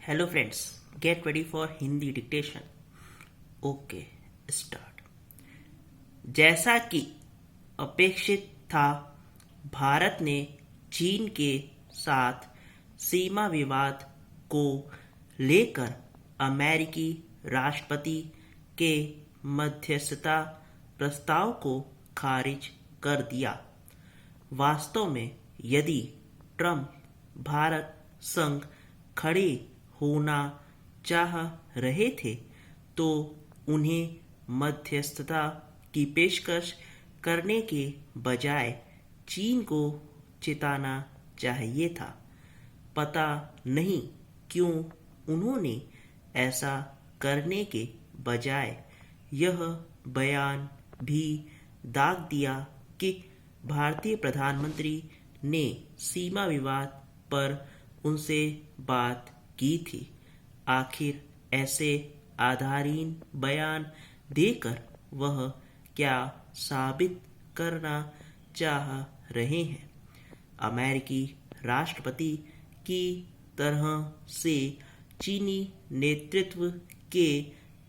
Hello friends, get ready for Hindi dictation. Okay, start. जैसा कि अपेक्षित था, भारत ने चीन के साथ सीमा विवाद को लेकर अमेरिकी राष्ट्रपति के मध्यस्थता प्रस्ताव को खारिज कर दिया। वास्तव में यदि ट्रंप भारत संग खड़े होना चाह रहे थे तो उन्हें मध्यस्थता की पेशकश करने के बजाय चीन को चिताना चाहिए था। पता नहीं क्यों उन्होंने ऐसा करने के बजाय यह बयान भी दाग दिया कि भारतीय प्रधानमंत्री ने सीमा विवाद पर उनसे बात की थी। आखिर ऐसे आधारहीन बयान देकर वह क्या साबित करना चाह रहे हैं? अमेरिकी राष्ट्रपति की तरह से चीनी नेतृत्व के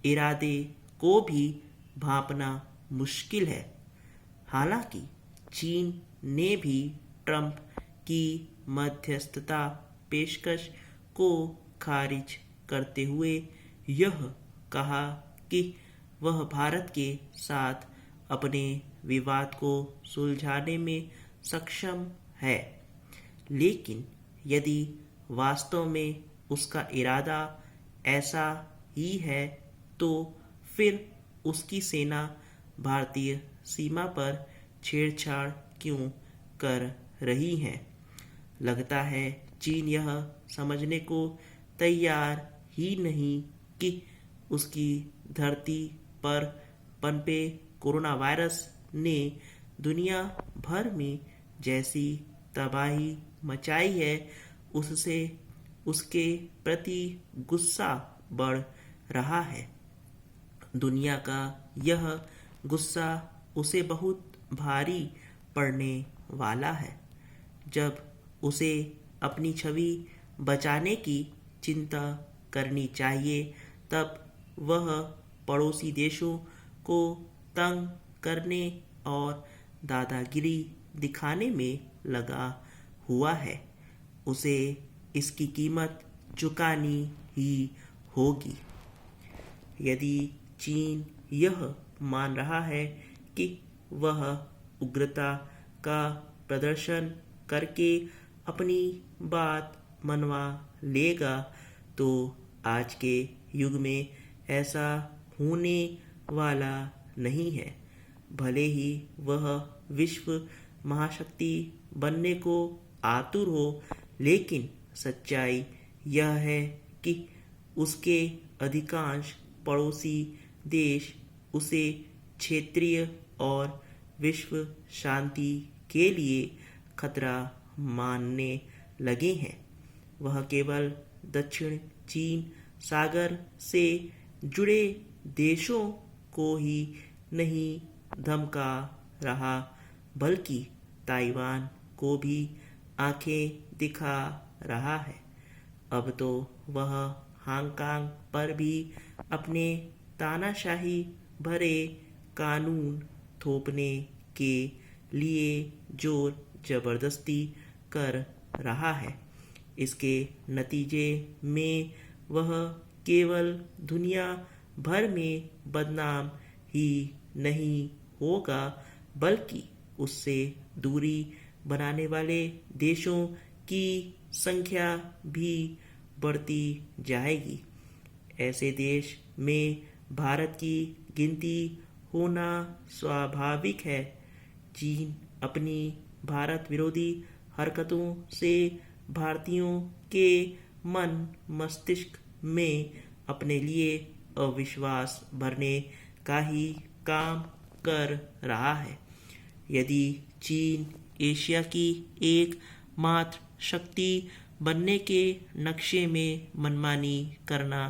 इरादे को भी भांपना मुश्किल है। हालांकि चीन ने भी ट्रंप की मध्यस्थता पेशकश को खारिज करते हुए यह कहा कि वह भारत के साथ अपने विवाद को सुलझाने में सक्षम है। लेकिन यदि वास्तव में उसका इरादा ऐसा ही है तो फिर उसकी सेना भारतीय सीमा पर छेड़छाड़ क्यों कर रही है? लगता है चीन यह समझने को तैयार ही नहीं कि उसकी धरती पर पनपे कोरोना वायरस ने दुनिया भर में जैसी तबाही मचाई है, उससे उसके प्रति गुस्सा बढ़ रहा है। दुनिया का यह गुस्सा उसे बहुत भारी पड़ने वाला है। जब उसे अपनी छवि बचाने की चिंता करनी चाहिए, तब वह पड़ोसी देशों को तंग करने और दादागिरी दिखाने में लगा हुआ है। उसे इसकी कीमत चुकानी ही होगी। यदि चीन यह मान रहा है कि वह उग्रता का प्रदर्शन करके अपनी बात मनवा लेगा, तो आज के युग में ऐसा होने वाला नहीं है। भले ही वह विश्व महाशक्ति बनने को आतुर हो, लेकिन सच्चाई यह है कि उसके अधिकांश पड़ोसी देश उसे क्षेत्रीय और विश्व शांति के लिए खतरा मानने लगे हैं। वह केवल दक्षिण चीन सागर से जुड़े देशों को ही नहीं धमका रहा, बल्कि ताइवान को भी आंखें दिखा रहा है। अब तो वह हांगकांग पर भी अपने तानाशाही भरे कानून थोपने के लिए जोर जबरदस्ती कर रहा है। इसके नतीजे में वह केवल दुनिया भर में बदनाम ही नहीं होगा, बल्कि उससे दूरी बनाने वाले देशों की संख्या भी बढ़ती जाएगी। ऐसे देश में भारत की गिनती होना स्वाभाविक है। चीन अपनी भारत विरोधी हरकतों से भारतीयों के मन मस्तिष्क में अपने लिए अविश्वास भरने का ही काम कर रहा है। यदि चीन एशिया की एक मात्र शक्ति बनने के नक्शे में मनमानी करना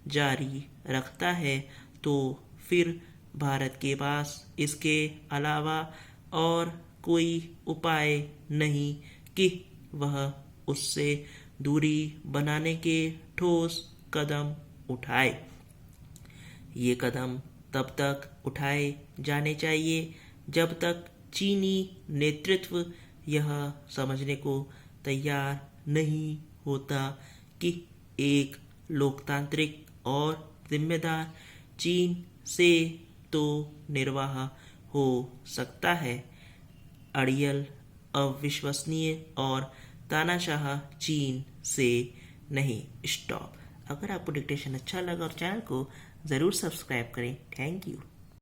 जारी रखता है, तो फिर भारत के पास इसके अलावा और कोई उपाय नहीं कि वह उससे दूरी बनाने के ठोस कदम उठाए। ये कदम तब तक उठाए जाने चाहिए जब तक चीनी नेतृत्व यह समझने को तैयार नहीं होता कि एक लोकतांत्रिक और जिम्मेदार चीन से तो निर्वाह हो सकता है, अड़ियल, अविश्वसनीय और तानाशाह चीन से नहीं। स्टॉप। अगर आपको डिक्टेशन अच्छा लगा और चैनल को ज़रूर सब्सक्राइब करें। Thank you.